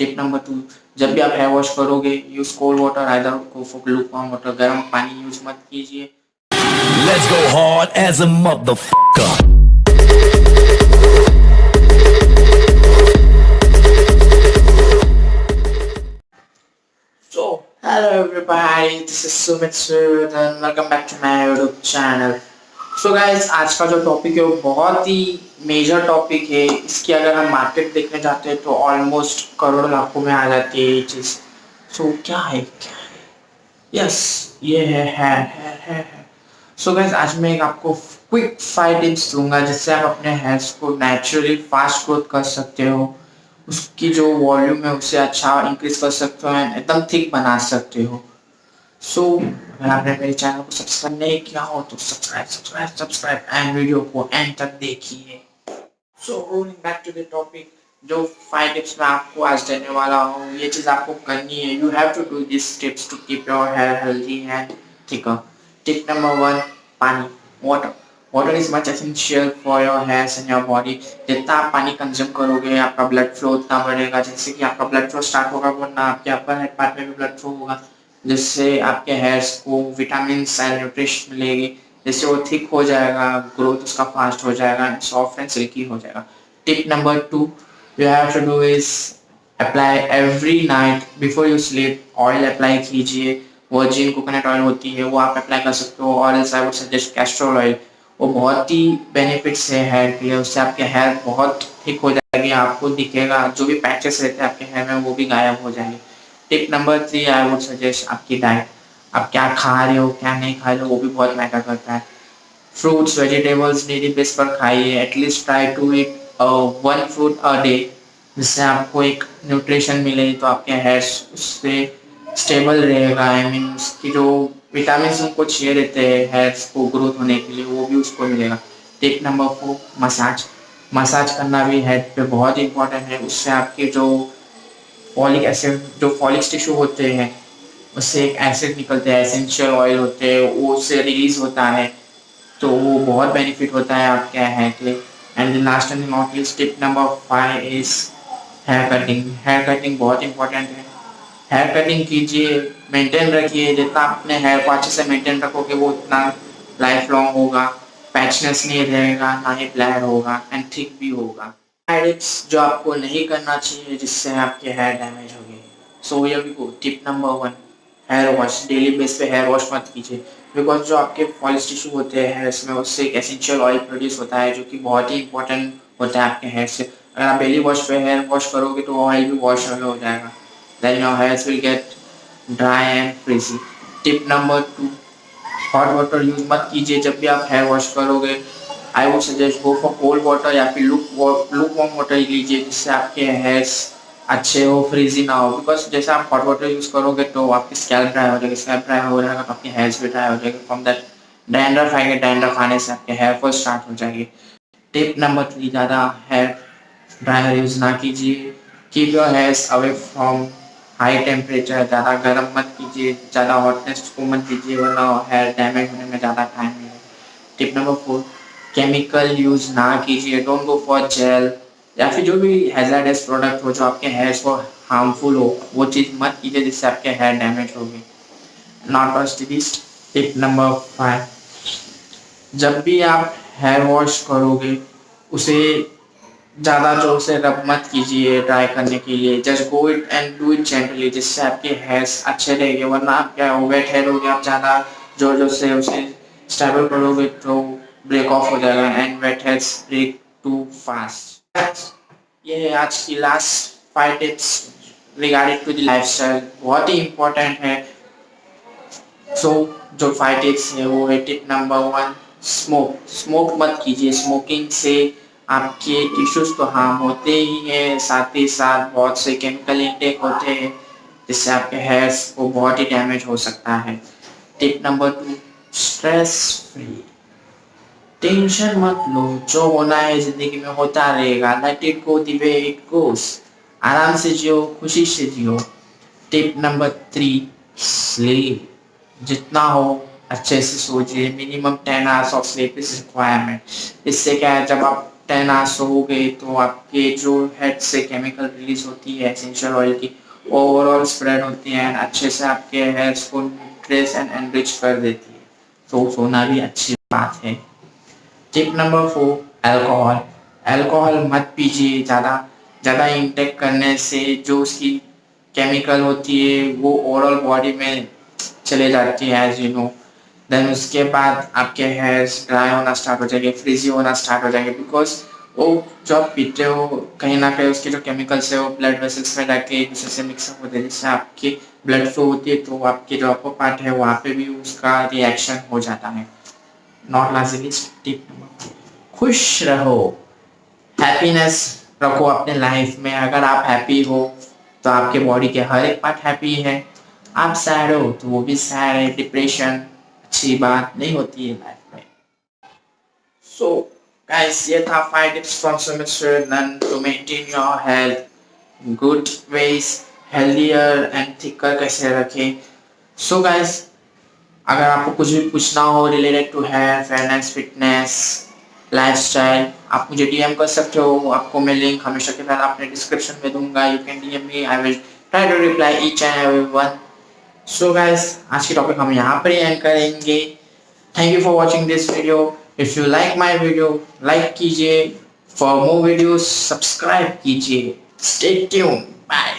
Tip number 2, जब भी आप हेयर वॉश करोगे use cold water, either go for lukewarm water, गर्म पानी यूज मत कीजिए। Let's go hard as a motherfucker. So, hello everybody, this is Sumeet Suryodhan. Welcome back to my YouTube channel. So guys, आज का जो topic है वो बहुत ही मेजर टॉपिक है। इसकी अगर हम मार्केट देखने जाते हैं तो ऑलमोस्ट करोड़ लाखों में आ जाती है ये चीज़। सो क्या है? यस, ये है। सो गाइस, आज मैं एक आपको क्विक 5 टिप्स दूंगा जिससे आप अपने हेयर्स को नेचुरली फास्ट ग्रोथ कर सकते हो, उसकी जो वॉल्यूम है उसे अच्छा इंक्रीज कर सकते हो एंड एकदम थिक बना सकते हो। सो अगर आपने मेरे चैनल को सब्सक्राइब नहीं किया हो तो सब्सक्राइब एंड वीडियो को एंड तक देखिए। So rolling back to the topic, जो 5 टिप्स मैं आपको आज देने वाला हूँ ये चीज़ आपको करनी है। You have to do this tips to keep your hair healthy and thicker. Tip number 1, पानी, water. Water is much essential for your hairs and your body. जितना आप पानी कंज्यूम करोगे आपका ब्लड फ्लो उतना बढ़ेगा। जैसे कि आपका ब्लड फ्लो स्टार्ट होगा वरना आपके अपर हेड पार्ट में भी ब्लड फ्लो होगा, जिससे आपके हेयर्स को विटामिन एंड न्यूट्रिशन मिलेगी, जिससे वो थिक हो जाएगा, ग्रोथ उसका फास्ट हो जाएगा एंड सॉफ्ट एंड सिल्की हो जाएगा। Tip number 2, you have to do is apply every night before you sleep. Oil apply कीजिए, वर्जिन कोकोनट ऑयल होती है वो आप अप्लाई कर सकते हो, और else I would suggest castor oil. वो बहुत ही बेनिफिट्स है हेयर के लिए, उससे आपके हेयर बहुत थिक हो जाएगी, आपको दिखेगा जो भी पैचेस रहते हैं आपके हेयर में वो भी गायब हो जाएंगे। Tip number 3, I would suggest आपकी डाइट। आप क्या खा रहे हो क्या नहीं खा रहे हो वो भी बहुत मैटर करता है। फ्रूट्स वेजिटेबल्स डेली बेस पर खाइए, at least try to eat 1 fruit a day, जिससे आपको एक न्यूट्रिशन मिलेगी तो आपके हेयर उससे स्टेबल रहेगा। आई मीन उसकी जो विटामिन उनको चाहिए रहते हैं हेयर्स को ग्रोथ होने के लिए वो भी उसको मिलेगा। Tip number 4, massage. मसाज करना भी हेड पे बहुत इंपॉर्टेंट है, उससे आपके जो फॉलिक एसिड जो फॉलिक टिश्यू होते हैं उससे एक एसिड निकलते हैं, एसेंशियल ऑयल होते हैं, वो उससे रिलीज होता है, तो वो बहुत बेनिफिट होता है आपके हेयर के लिए। And last and not least, tip number 5 is hair cutting. Hair cutting बहुत इंपॉर्टेंट है। हेयर कटिंग कीजिए, मेंटेन रखिए, जितना आप अपने हेयर को अच्छे से मेंटेन रखोगे वो उतना लाइफ लॉन्ग होगा, पैचनेस नहीं रहेगा, ना ही ब्लैक होगा एंड थिक भी होगा। टिप्स जो आपको नहीं करना चाहिए जिससे आपके हेयर डैमेज होंगे। So here we go. Tip number 1, hair wash. Daily base पे हेयर वॉश मत कीजिए, बिकॉज जो आपके फॉलिक टिश्यू होते हैं हेयर्स में उससे एक एसेंशियल ऑयल प्रोड्यूस होता है जो कि बहुत ही इंपॉर्टेंट होता है आपके हेयर से। अगर आप डेली वॉश पे हेयर वॉश करोगे तो ऑयल भी वॉश अवे हो जाएगा, then your hairs will get dry and frizzy. Tip number 2, hot water use मत कीजिए जब भी आप हेयर वॉश करोगे। I would suggest go for cold water या फिर लुक वार्म वाटर लीजिए, जिससे आपके हेयर्स अच्छे हो, फ्रीजी ना हो। बिकॉज जैसे आप हॉट वाटर यूज करोगे तो आपकी स्कैल्प ड्राई हो जाएगी, स्कैल्प ड्राई हो जाएगा तो आपके हेयर्स भी ड्राई हो जाएंगे, फ्रॉम दैट डैंड्रफ आएंगे, डैंड्रफ आने से आपके हेयर फॉल स्टार्ट हो जाएगी। टिप नंबर 3, ज़्यादा हेयर ड्रायर यूज ना कीजिए। Keep your hairs away from high temperature. ज़्यादा गर्म मत कीजिए, ज़्यादा हॉटनेस को मत दीजिए वरना हेयर डैमेज होने में ज़्यादा टाइम लगेगा। टिप नंबर 4, केमिकल यूज ना कीजिए। डोंट गो फॉर जेल या फिर जो भी हैजर्डस प्रोडक्ट हो जो आपके हेयर्स को हार्मफुल हो वो चीज़ मत कीजिए जिससे आपके हेयर डैमेज होगी। नॉट लीस्ट, टिप नंबर 5, जब भी आप हेयर वॉश करोगे उसे ज़्यादा जोर से रब मत कीजिए ड्राई करने के लिए। Just go it and do it gently, जिससे आपके हेयर्स अच्छे रहेंगे, वरना आप क्या वेट हेयर हो गया, आप ज़्यादा जोर जोर से उसे स्टेबल करोगे तो ब्रेक ऑफ हो जाएगा and wet hairs break too fast. ये है आज की last 5 tips regarding to the lifestyle, बहुत ही इंपॉर्टेंट है। सो जो 5 टिप्स है वो है, टिप नंबर 1, स्मोक मत कीजिए। स्मोकिंग से आपके टिश्यूज तो हार्म होते ही हैं, साथ ही साथ बहुत से केमिकल इनटेक होते हैं जिससे आपके हेयर्स को बहुत ही डैमेज हो सकता है। Tip number 2, stress free. Tension मत लो, जो होना है जिंदगी में होता रहेगा, let it go the way it goes. आराम से जियो, खुशी से जियो। Tip number 3, sleep. जितना हो अच्छे से सोचिए, minimum 10 hours of sleep is requirement. इससे क्या है, जब आप 10 आवर्स सोओगे तो आपके जो हेड से केमिकल रिलीज होती है एसेंशियल ऑयल की, ओवरऑल स्प्रेड होती है एंड अच्छे से आपके हेयर्स को न्यूट्रिश एंड एनरिच कर देती है। तो सोना भी अच्छी बात है। Tip number 4, alcohol. अल्कोहल मत पीजिए। ज़्यादा ज़्यादा इंटेक करने से जो उसकी केमिकल होती है वो ओवरऑल बॉडी में चले जाती है एज यू नो। देन उसके बाद आपके हेयर्स ड्राई होना स्टार्ट हो जाएंगे, फ्रीजी होना स्टार्ट हो जाएंगे, बिकॉज वो जो आप पीते हो कहीं ना कहीं उसके जो केमिकल्स है वो ब्लड वेसल्स में जाके एक दूसरे से मिक्सअप होते हैं, जिससे आपकी ब्लड फ्लो होती है तो आपके जो अपर पार्ट है वहाँ पे भी उसका रिएक्शन हो जाता है। Not last list, tip number 4, खुश रहो। हैप्पीनेस रखो अपने लाइफ में। अगर आप हैप्पी हो तो आपके बॉडी के हर एक पार्ट हैप्पी है। आप सैड हो तो वो भी सैड है। डिप्रेशन अच्छी बात नहीं होती है लाइफ में। सो गाइस, ये था 5 tips from Sumit Suryadhan to maintain your health good ways, healthier and thicker कैसे रखें। सो गाइस, अगर आपको कुछ भी पूछना हो related to hair, fairness, fitness, lifestyle, आप मुझे डीएम कर सकते हो। आपको मैं लिंक हमेशा के साथ अपने डिस्क्रिप्शन में दूंगा। You can DM me, I will try to reply each and every one. So guys, आज की टॉपिक हम यहाँ पर ही एंड करेंगे। Thank you for watching this video. If you like my video, like कीजिए। फॉर मोर वीडियोस सब्सक्राइब कीजिए। Stay tune, bye.